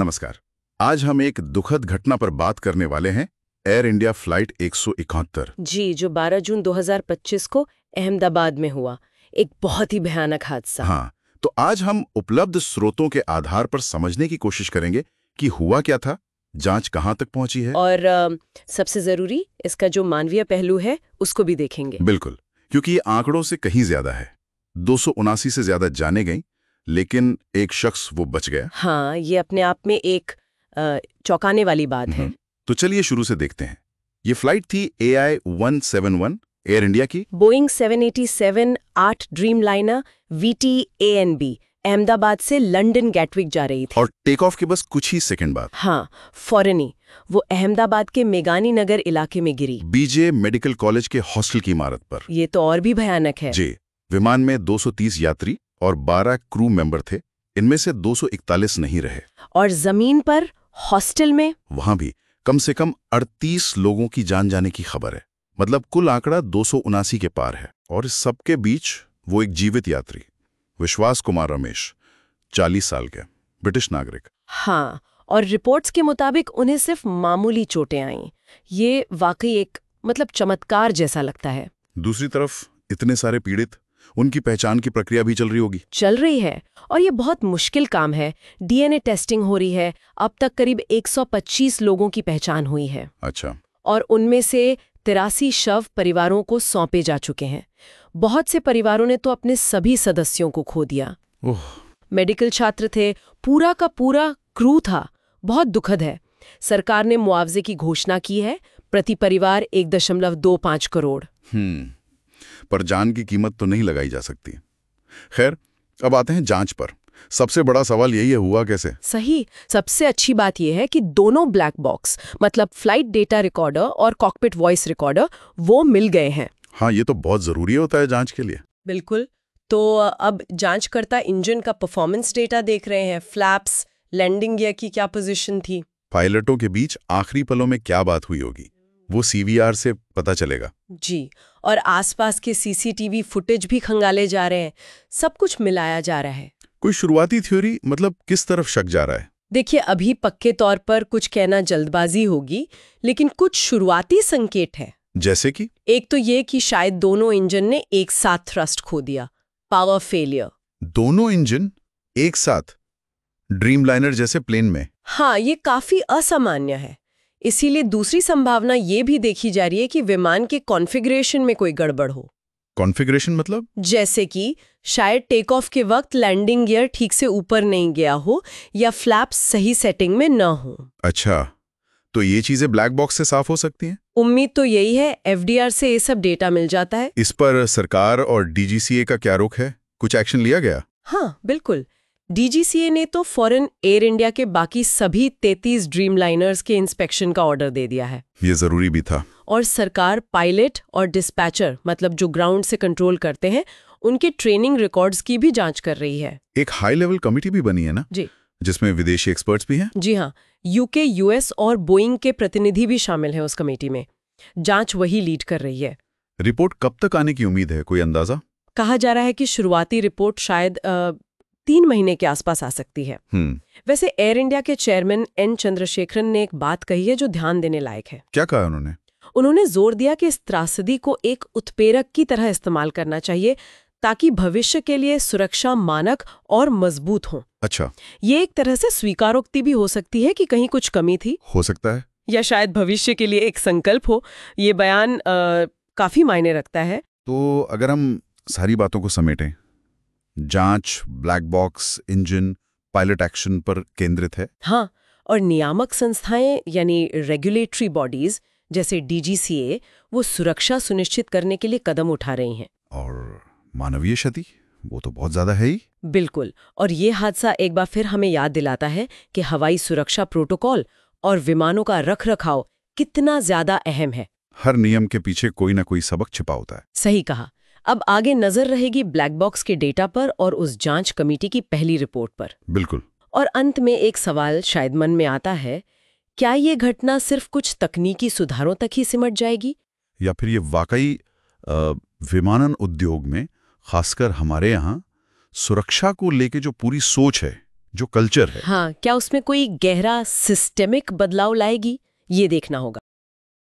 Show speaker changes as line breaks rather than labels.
नमस्कार। आज हम एक दुखद घटना पर बात करने वाले हैं, एयर इंडिया फ्लाइट 171।
जी, जो 12 जून 2025 को अहमदाबाद में हुआ, एक बहुत ही भयानक हादसा।
हाँ, तो आज हम उपलब्ध स्रोतों के आधार पर समझने की कोशिश करेंगे कि हुआ क्या था, जांच कहां तक पहुंची है।
और सबसे जरूरी, इसका जो मानवीय पहलू है उसको भी देखेंगे।
बिल्कुल, क्योंकि ये आंकड़ों से कहीं ज्यादा है। 279 से ज्यादा जाने गई, लेकिन एक शख्स वो बच गया।
हाँ, ये अपने आप में एक चौंकाने वाली बात है।
तो चलिए शुरू से देखते हैं। ये फ्लाइट थी AI 171 एयर इंडिया की।
बोइंग 787-8 ड्रीमलाइनर VT-ANB अहमदाबाद से लंदन गैटविक जा रही थी।
और टेक ऑफ के बस कुछ ही सेकंड बाद
हाँ, फौरनी वो अहमदाबाद के मेगानी नगर इलाके में गिरी।
BJ मेडिकल कॉलेज के हॉस्टल की इमारत पर।
ये तो और भी भयानक है।
जी, विमान में 230 यात्री और 12 क्रू मेंबर थे। इनमें से 241 नहीं रहे।
और जमीन पर हॉस्टल में
वहां भी कम से कम 38 लोगों की जान जाने की खबर है। मतलब कुल आंकड़ा 279 के पार है। और इस सबके बीच वो एक जीवित यात्री, विश्वास कुमार रमेश, 40 साल के ब्रिटिश नागरिक।
हाँ, और रिपोर्ट्स के मुताबिक उन्हें सिर्फ मामूली चोटें आईं। ये वाकई एक चमत्कार जैसा लगता है।
दूसरी तरफ इतने सारे पीड़ित, उनकी पहचान की प्रक्रिया भी चल रही होगी।
चल रही है, और ये बहुत मुश्किल काम है। DNA टेस्टिंग हो रही है। अब तक करीब 125 लोगों की पहचान हुई है।
अच्छा।
और उनमें से 83 शव परिवारों को सौंपे जा चुके हैं। बहुत से परिवारों ने तो अपने सभी सदस्यों को खो दिया।
ओह।
मेडिकल छात्र थे, पूरा का पूरा क्रू था। बहुत दुखद है। सरकार ने मुआवजे की घोषणा की है, प्रति परिवार 1.25 करोड़।
पर जान की कीमत तो नहीं लगाई जा सकती। खैर, अब आते हैं जांच पर। सबसे बड़ा सवाल यही है, हुआ कैसे?
सही। सबसे अच्छी बात यह है कि दोनों black box flight data recorder और कॉकपिट वॉइस रिकॉर्डर वो मिल गए हैं।
हाँ, ये तो बहुत जरूरी होता है जांच के लिए।
बिल्कुल। तो अब जांचकर्ता इंजन का परफॉर्मेंस डेटा देख रहे हैं। फ्लैप्स, लैंडिंग गियर की क्या पोजीशन थी,
पायलटों के बीच आखिरी पलों में क्या बात हुई होगी, वो CVR से पता चलेगा।
जी। और आसपास के CCTV फुटेज भी खंगाले जा रहे हैं। सब कुछ मिलाया जा रहा है।
कोई शुरुआती थ्योरी, किस तरफ शक जा रहा है?
देखिए, अभी पक्के तौर पर कुछ कहना जल्दबाजी होगी, लेकिन कुछ शुरुआती संकेत है।
जैसे कि
एक तो ये कि शायद दोनों इंजन ने एक साथ थ्रस्ट खो दिया, पावर फेलियर।
दोनों इंजन एक साथ ड्रीमलाइनर जैसे प्लेन में?
हाँ, ये काफी असामान्य है। इसीलिए दूसरी संभावना ये भी देखी जा रही है कि विमान के कॉन्फ़िगरेशन में कोई गड़बड़ हो।
कॉन्फ़िगरेशन मतलब?
जैसे कि शायद टेक ऑफ के वक्त लैंडिंग गियर ठीक से ऊपर नहीं गया हो, या फ्लैप्स सही सेटिंग में न हो।
अच्छा, तो ये चीजें ब्लैक बॉक्स से साफ हो सकती हैं?
उम्मीद तो यही है। FDR से ये सब डेटा मिल जाता है।
इस पर सरकार और DGCA का क्या रुख है? कुछ एक्शन लिया गया?
हाँ, बिल्कुल। DGCA ने तो फौरन एयर इंडिया के बाकी सभी 33 ड्रीमलाइनर्स के इंस्पेक्शन का ऑर्डर दे दिया है।
ये जरूरी भी था।
और सरकार पायलट और डिस्पैचर, जो ग्राउंड से कंट्रोल करते हैं, उनके ट्रेनिंग रिकॉर्ड्स की भी जांच कर रही है।
एक हाई लेवल कमिटी भी बनी है ना?
जी,
जिसमें विदेशी एक्सपर्ट्स भी हैं?
जी हाँ। UK, US और बोइंग के प्रतिनिधि भी शामिल हैं उस कमेटी में। जांच वही लीड कर रही है।
रिपोर्ट कब तक आने की उम्मीद है, कोई अंदाजा?
कहा जा रहा है कि शुरुआती रिपोर्ट शायद 3 महीने के आसपास आ सकती है। वैसे एयर इंडिया के चेयरमैन N चंद्रशेखरन ने एक बात कही है जो ध्यान देने लायक है।
क्या कहा उन्होंने?
उन्होंने जोर दिया कि इस त्रासदी को एक उत्प्रेरक की तरह इस्तेमाल करना चाहिए, ताकि भविष्य के लिए सुरक्षा मानक और मजबूत हों।
अच्छा।
ये एक तरह से स्वीकारोक्ति भी हो सकती है कि कहीं कुछ कमी थी।
हो सकता है।
या शायद भविष्य के लिए एक संकल्प हो। ये बयान काफी मायने रखता है।
तो अगर हम सारी बातों को समेटें, जांच black box, engine, pilot action पर केंद्रित है।
हाँ, और नियामक संस्थाएं यानी रेगुलेटरी बॉडीज जैसे DGCA वो सुरक्षा सुनिश्चित करने के लिए कदम उठा रही हैं।
और मानवीय क्षति, वो तो बहुत ज्यादा है ही।
बिल्कुल। और ये हादसा एक बार फिर हमें याद दिलाता है कि हवाई सुरक्षा प्रोटोकॉल और विमानों का रखरखाव कितना ज्यादा अहम है।
हर नियम के पीछे कोई ना कोई सबक छिपा होता है।
सही कहा। अब आगे नजर रहेगी ब्लैक बॉक्स के डेटा पर और उस जांच कमेटी की पहली रिपोर्ट पर।
बिल्कुल।
और अंत में एक सवाल शायद मन में आता है, क्या ये घटना सिर्फ कुछ तकनीकी सुधारों तक ही सिमट जाएगी,
या फिर ये वाकई विमानन उद्योग में, खासकर हमारे यहाँ, सुरक्षा को लेके जो पूरी सोच है, जो कल्चर है,
हाँ, क्या उसमें कोई गहरा सिस्टेमिक बदलाव लाएगी, ये देखना होगा।